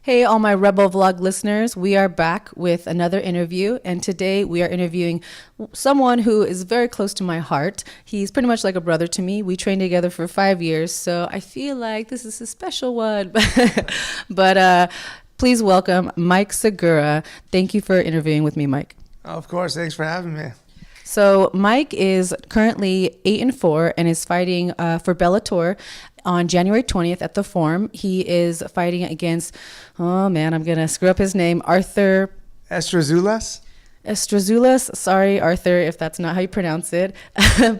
Hey, all my Rebel Vlog listeners, we are back with another interview, and today we are interviewing someone who is very close to my heart. He's pretty much like a brother to me. We trained together for 5 years, so I feel like this is a special one. but please welcome Mike Segura. Thank you for interviewing with me, Mike. Of course, thanks for having me. So Mike is currently 8-4 and is fighting for Bellator on January 20th at the Forum. He is fighting against, oh man, I'm gonna screw up his name, Arthur Estrazulas? Estrazulas. Sorry, Arthur, if that's not how you pronounce it.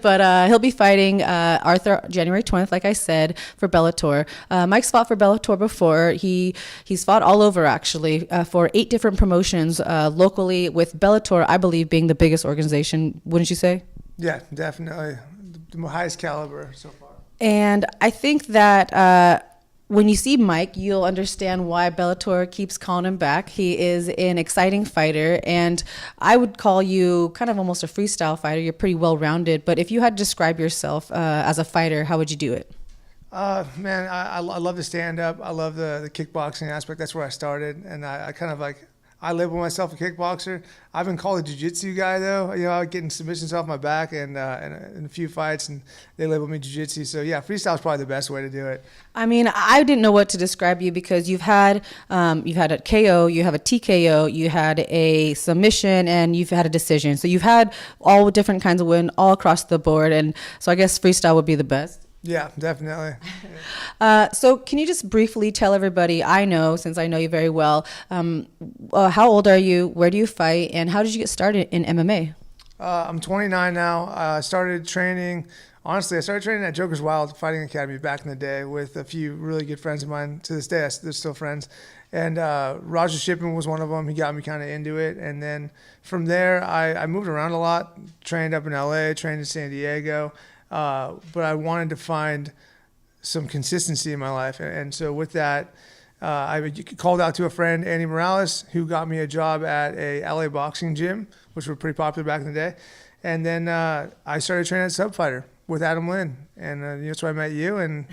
But he'll be fighting Arthur January 20th, like I said, for Bellator. Mike's fought for Bellator before. He's fought all over, actually, for 8 different promotions locally, with Bellator, I believe, being the biggest organization, wouldn't you say? Yeah, definitely. The highest caliber so far. And I think that when you see Mike, you'll understand why Bellator keeps calling him back. He is an exciting fighter, and I would call you kind of almost a freestyle fighter. You're pretty well-rounded, but if you had to describe yourself as a fighter, how would you do it? Man, I love the stand-up. I love the kickboxing aspect. That's where I started, and I kind of like, I label myself a kickboxer. I've been called a jiu-jitsu guy, though. You know, getting submissions off my back and in a few fights, and they label me jiu-jitsu. So, yeah, freestyle is probably the best way to do it. I mean, I didn't know what to describe you because you've had a KO, you have a TKO, you had a submission, and you've had a decision. So you've had all different kinds of win all across the board, and so I guess freestyle would be the best. Yeah, definitely. So can you just briefly tell everybody, I know, since I know you very well, how old are you, where do you fight, and how did you get started in MMA? I'm 29 now. I started training at Joker's Wild Fighting Academy back in the day with a few really good friends of mine. To this day, they're still friends. And Roger Shipman was one of them. He got me kind of into it. And then from there, I moved around a lot, trained up in LA, trained in San Diego. But I wanted to find some consistency in my life. And so with that, I called out to a friend, Andy Morales, who got me a job at a LA boxing gym, which were pretty popular back in the day. And then I started training at Sub Fighter with Adam Lynn. And that's where I met you. And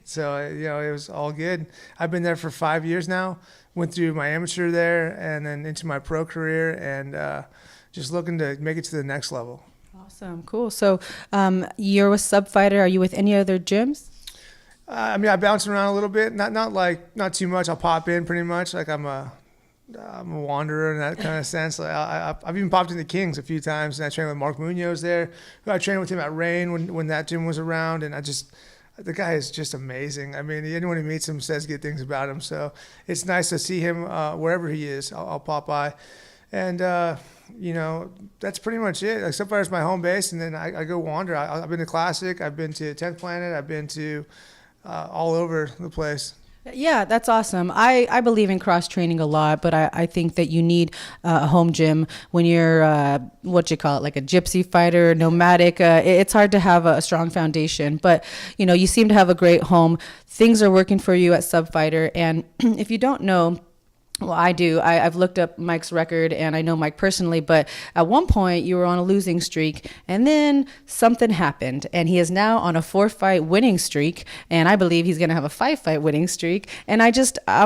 so, it was all good. I've been there for 5 years now, went through my amateur there and then into my pro career, and just looking to make it to the next level. Awesome, cool. So you're with Sub Fighter. Are you with any other gyms? I mean, I bounce around a little bit, not too much. I'll pop in pretty much. Like I'm a wanderer in that kind of sense. Like I've even popped into Kings a few times, and I trained with Mark Munoz there. I trained with him at Rain when that gym was around, and the guy is just amazing. I mean, anyone who meets him says good things about him. So it's nice to see him wherever he is. I'll pop by, and that's pretty much it. Like Sub Fighter is my home base, and then I go wander. I've been to Classic, I've been to 10th Planet, I've been to all over the place. Yeah, that's awesome. I believe in cross training a lot, but I think that you need a home gym when you're what you call it, like a gypsy fighter, nomadic. It's hard to have a strong foundation, but you seem to have a great home. Things are working for you at Sub Fighter, and if you don't know. Well, I do. I've looked up Mike's record, and I know Mike personally, but at one point you were on a losing streak, and then something happened, and he is now on a 4-fight winning streak, and I believe he's going to have a 5-fight winning streak. And I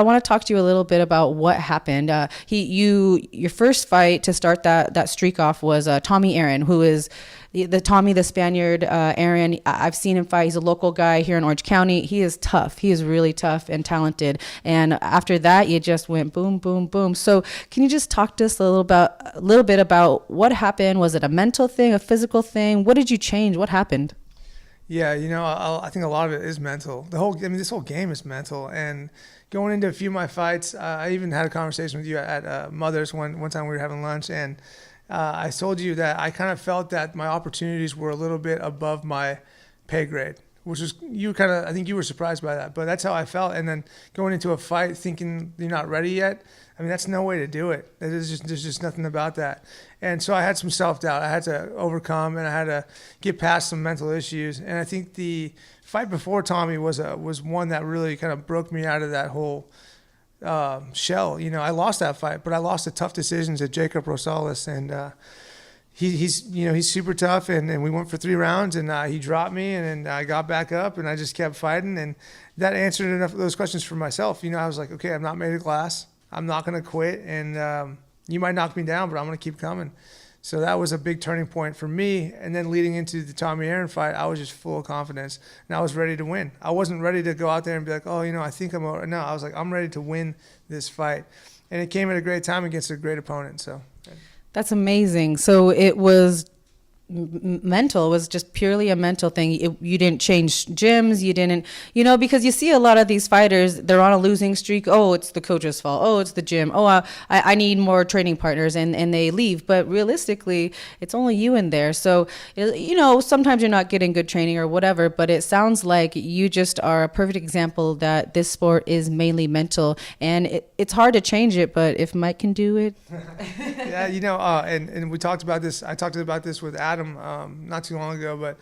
want to talk to you a little bit about what happened. Your first fight to start that streak off was Tommy Aaron, who is the Spaniard, Aaron. I've seen him fight. He's a local guy here in Orange County. He is tough. He is really tough and talented. And after that, you just went boom, boom, boom. So can you just talk to us a little bit about what happened? Was it a mental thing, a physical thing? What did you change? What happened? Yeah, I think a lot of it is mental. This whole game is mental. And going into a few of my fights, I even had a conversation with you at Mother's one time we were having lunch, and I told you that I kind of felt that my opportunities were a little bit above my pay grade, which was I think you were surprised by that, but that's how I felt. And then going into a fight thinking you're not ready yet, I mean, that's no way to do it. There's just nothing about that. And so I had some self-doubt I had to overcome, and I had to get past some mental issues. And I think the fight before Tommy was one that really kind of broke me out of that whole shell. I lost that fight, but I lost the tough decisions at Jacob Rosales, and he's super tough, and we went for 3 rounds, and he dropped me, and then I got back up, and I just kept fighting, and that answered enough of those questions for myself. I was like, okay, I'm not made of glass. I'm not going to quit, and you might knock me down, but I'm going to keep coming. So that was a big turning point for me. And then leading into the Tommy Aaron fight, I was just full of confidence, and I was ready to win. I wasn't ready to go out there and be like, oh, I think I'm over. No, I was like, I'm ready to win this fight. And it came at a great time against a great opponent. So That's amazing. So it was mental. It was just purely a mental thing. You didn't change gyms. You didn't, because you see a lot of these fighters, they're on a losing streak. Oh, it's the coach's fault. Oh, it's the gym. Oh, I need more training partners, and they leave. But realistically, it's only you in there. So, sometimes you're not getting good training or whatever, but it sounds like you just are a perfect example that this sport is mainly mental, and it's hard to change it, but if Mike can do it. Yeah, and we talked about this. I talked about this with Adam not too long ago, but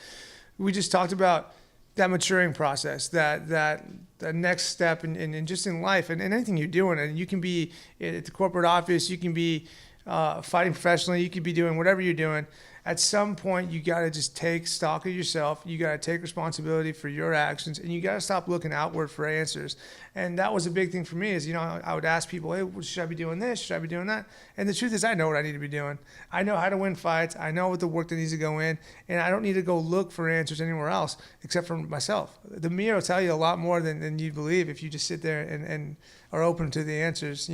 we just talked about that maturing process, that next step in just in life and anything you're doing. And you can be at the corporate office, you can be fighting professionally, you could be doing whatever you're doing. At some point, you got to just take stock of yourself. You got to take responsibility for your actions, and you got to stop looking outward for answers. And that was a big thing for me is, I would ask people, hey, should I be doing this? Should I be doing that? And the truth is I know what I need to be doing. I know how to win fights. I know what the work that needs to go in, and I don't need to go look for answers anywhere else except for myself. The mirror will tell you a lot more than you believe if you just sit there and are open to the answers,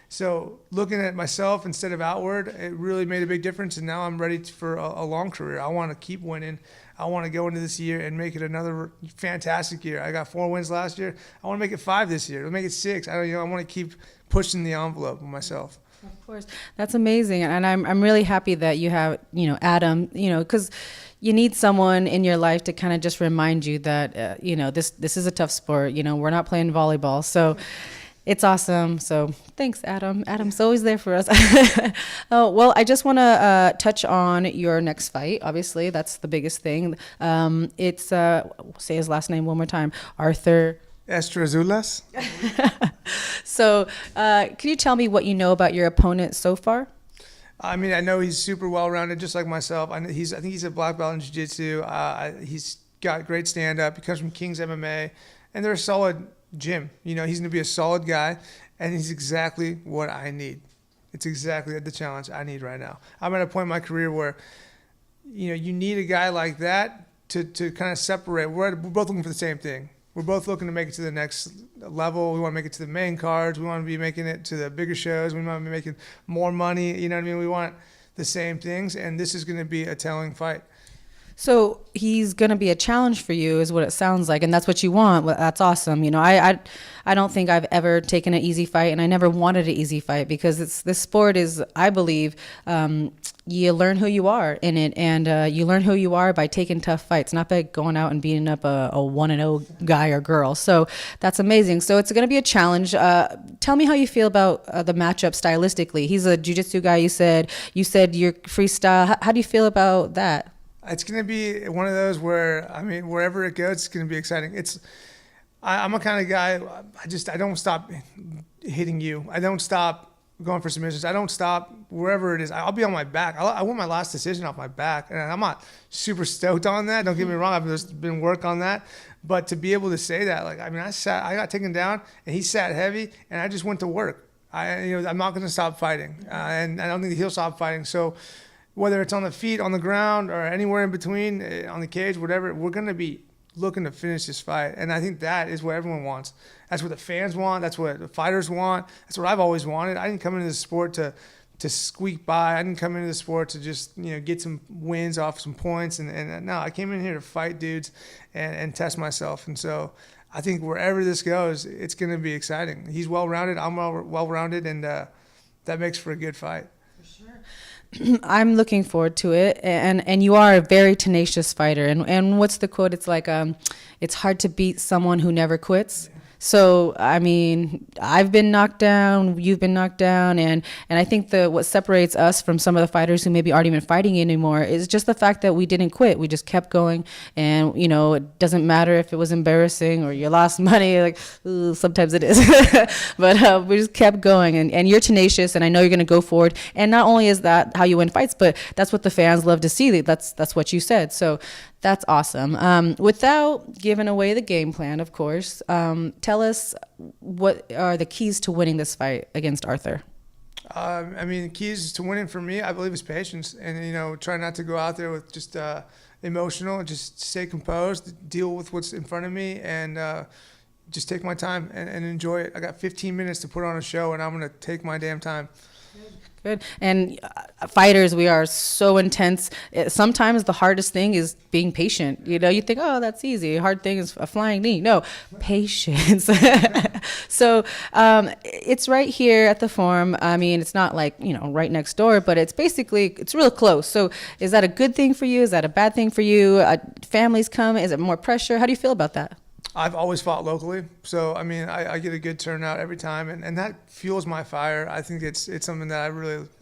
So looking at myself instead of outward, it really made a big difference. And now I'm ready for a long career. I want to keep winning. I want to go into this year and make it another fantastic year. I got 4 wins last year. I want to make it 5 this year. I'll make it 6. I want to keep pushing the envelope with myself. Of course, that's amazing, and I'm really happy that you have Adam, because you need someone in your life to kind of just remind you that this is a tough sport. We're not playing volleyball, so. It's awesome. So thanks, Adam. Adam's always there for us. Oh, well, I just want to touch on your next fight. Obviously, that's the biggest thing. It's, say his last name one more time, Arthur. Estrazulas. So can you tell me what you know about your opponent so far? I mean, I know he's super well-rounded, just like myself. I think he's a black belt in jiu-jitsu. He's got great stand-up. He comes from King's MMA, and they're a solid gym. He's going to be a solid guy, and he's exactly what I need. It's exactly the challenge I need right now. I'm at a point in my career where, you need a guy like that to kind of separate. We're both looking for the same thing. We're both looking to make it to the next level. We want to make it to the main cards. We want to be making it to the bigger shows. We want to be making more money. You know what I mean? We want the same things, and this is going to be a telling fight. So he's going to be a challenge for you is what it sounds like. And that's what you want. Well, that's awesome. I don't think I've ever taken an easy fight, and I never wanted an easy fight because this sport is, I believe, you learn who you are in it, and you learn who you are by taking tough fights, not by going out and beating up a 1-0 guy or girl. So that's amazing. So it's going to be a challenge. Tell me how you feel about the matchup stylistically. He's a jiu-jitsu guy, you said you're freestyle. How do you feel about that? It's going to be one of those where, wherever it goes, it's going to be exciting. I'm a kind of guy, I don't stop hitting you. I don't stop going for submissions. I don't stop wherever it is. I'll be on my back. I won my last decision off my back, and I'm not super stoked on that. Don't get me wrong. I've just been work on that. But to be able to say that, I got taken down, and he sat heavy, and I just went to work. I'm not going to stop fighting, and I don't think he'll stop fighting. So whether it's on the feet, on the ground, or anywhere in between, on the cage, whatever, we're going to be looking to finish this fight. And I think that is what everyone wants. That's what the fans want. That's what the fighters want. That's what I've always wanted. I didn't come into this sport to squeak by. I didn't come into the sport to just get some wins off some points. And no, I came in here to fight dudes and test myself. And so I think wherever this goes, it's going to be exciting. He's well-rounded. I'm well-rounded, and that makes for a good fight. I'm looking forward to it, and you are a very tenacious fighter. And what's the quote? It's like, it's hard to beat someone who never quits. So, I mean, I've been knocked down, you've been knocked down, and I think what separates us from some of the fighters who maybe aren't even fighting anymore is just the fact that we didn't quit. We just kept going, and it doesn't matter if it was embarrassing or you lost money. Like, ooh, sometimes it is, but we just kept going, and you're tenacious, and I know you're going to go forward. And not only is that how you win fights, but that's what the fans love to see. That's what you said. So that's awesome. Without giving away the game plan, of course, tell us what are the keys to winning this fight against Arthur? I mean, the keys to winning for me, I believe, is patience, and try not to go out there with just emotional, just stay composed, deal with what's in front of me, and just take my time and enjoy it. I got 15 minutes to put on a show, and I'm gonna take my damn time. Good. And fighters, we are so intense. Sometimes the hardest thing is being patient. You think, oh, that's easy. Hard thing is a flying knee. No, patience. So it's right here at the Forum. I mean, it's not like, right next door, but it's real close. So is that a good thing for you? Is that a bad thing for you? Families come. Is it more pressure? How do you feel about that? I've always fought locally, so I mean, I get a good turnout every time, and that fuels my fire. I think it's something that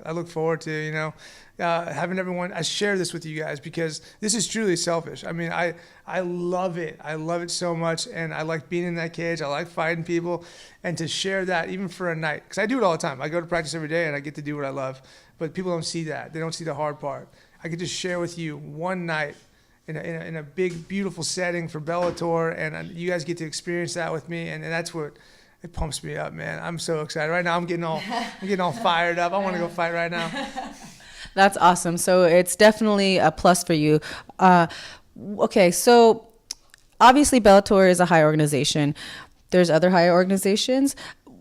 I look forward to. Having everyone. I share this with you guys because this is truly selfish. I mean, I love it. I love it so much, and I like being in that cage. I like fighting people, and to share that even for a night, because I do it all the time. I go to practice every day, and I get to do what I love. But people don't see that. They don't see the hard part. I get to share with you one night in a big, beautiful setting for Bellator, and you guys get to experience that with me, and that's what it pumps me up, man. I'm so excited right now. I'm getting all fired up. I want to go fight right now. That's awesome. So it's definitely a plus for you. Okay, so obviously Bellator is a high organization. There's other high organizations.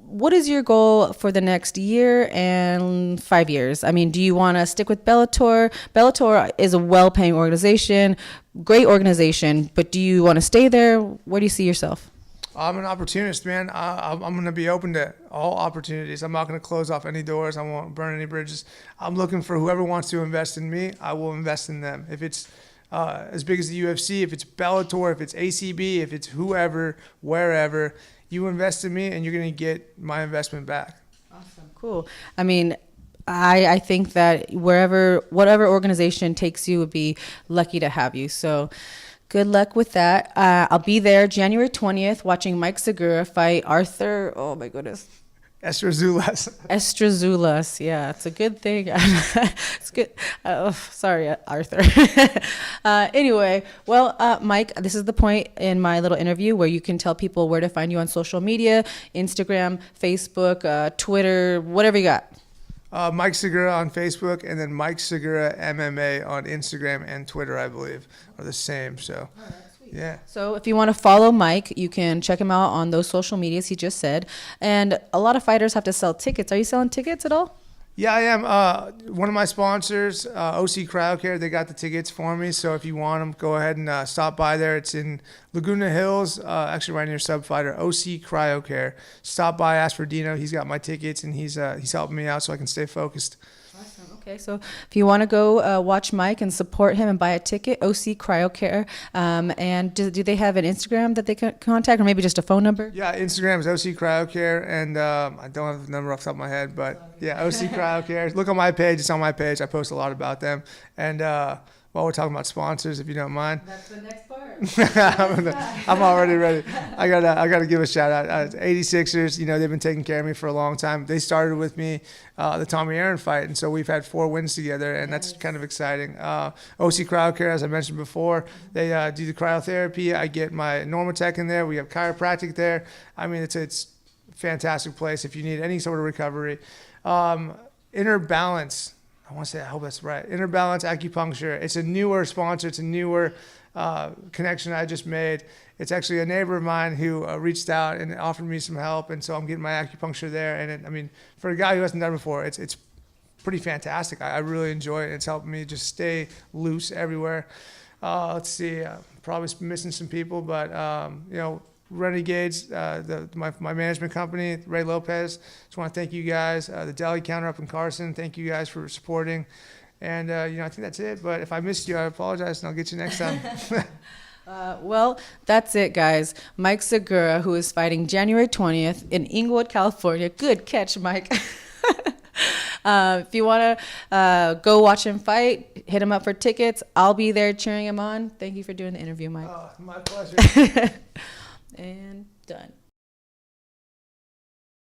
What is your goal for the next year and 5 years? I mean, do you want to stick with Bellator? Bellator is a well-paying organization, great organization, but do you want to stay there? Where do you see yourself? I'm an opportunist, man. I'm going to be open to all opportunities. I'm not going to close off any doors. I won't burn any bridges. I'm looking for whoever wants to invest in me, I will invest in them. If it's as big as the UFC, if it's Bellator, if it's ACB, if it's whoever, wherever, you invest in me and you're going to get my investment back. Awesome. Cool. I mean, I think that whatever organization takes you would be lucky to have you. So good luck with that. I'll be there January 20th watching Mike Segura fight Arthur. Oh, my goodness. Estrazulas. Yeah, it's a good thing. It's good. Sorry, Arthur. Anyway, well, Mike, this is the point in my little interview where you can tell people where to find you on social media, Instagram, Facebook, Twitter, whatever you got. Mike Segura on Facebook, and then Mike Segura MMA on Instagram and Twitter, I believe, are the same. So. Yeah. So if you want to follow Mike, you can check him out on those social medias he just said. And a lot of fighters have to sell tickets. Are you selling tickets at all? Yeah, I am. One of my sponsors, OC Cryo Care, they got the tickets for me. So if you want them, go ahead and stop by there. It's in Laguna Hills, actually right near Subfighter, OC Cryo Care. Stop by, ask for Dino. He's got my tickets, and he's helping me out so I can stay focused. Awesome. Okay, so if you want to go watch Mike and support him and buy a ticket, OC Cryocare. And do they have an Instagram that they can contact, or maybe just a phone number? Yeah, Instagram is OC Cryocare, and I don't have the number off the top of my head, but yeah, OC Cryocare. Look on my page. It's on my page. I post a lot about them. And while we're talking about sponsors, if you don't mind. That's the next part. I'm already ready. I gotta give a shout out. 86ers, they've been taking care of me for a long time. They started with me the Tommy Aaron fight, and so we've had 4 wins together, and that's kind of exciting. OC Cryocare, as I mentioned before, they do the cryotherapy. I get my Normatec in there. We have chiropractic there. I mean, it's a fantastic place if you need any sort of recovery. Inner Balance. I want to say, I hope that's right. Inner Balance Acupuncture. It's a newer sponsor. It's a newer connection I just made. It's actually a neighbor of mine who reached out and offered me some help, and so I'm getting my acupuncture there. And for a guy who hasn't done it before, it's pretty fantastic. I really enjoy it. It's helping me just stay loose everywhere. Let's see, probably missing some people, but Renegades, my management company, Ray Lopez. Just want to thank you guys. The deli counter up in Carson. Thank you guys for supporting. And I think that's it. But if I missed you, I apologize, and I'll get you next time. Well, that's it, guys. Mike Segura, who is fighting January 20th in Inglewood, California. Good catch, Mike. If you want to go watch him fight, hit him up for tickets. I'll be there cheering him on. Thank you for doing the interview, Mike. My pleasure. And done.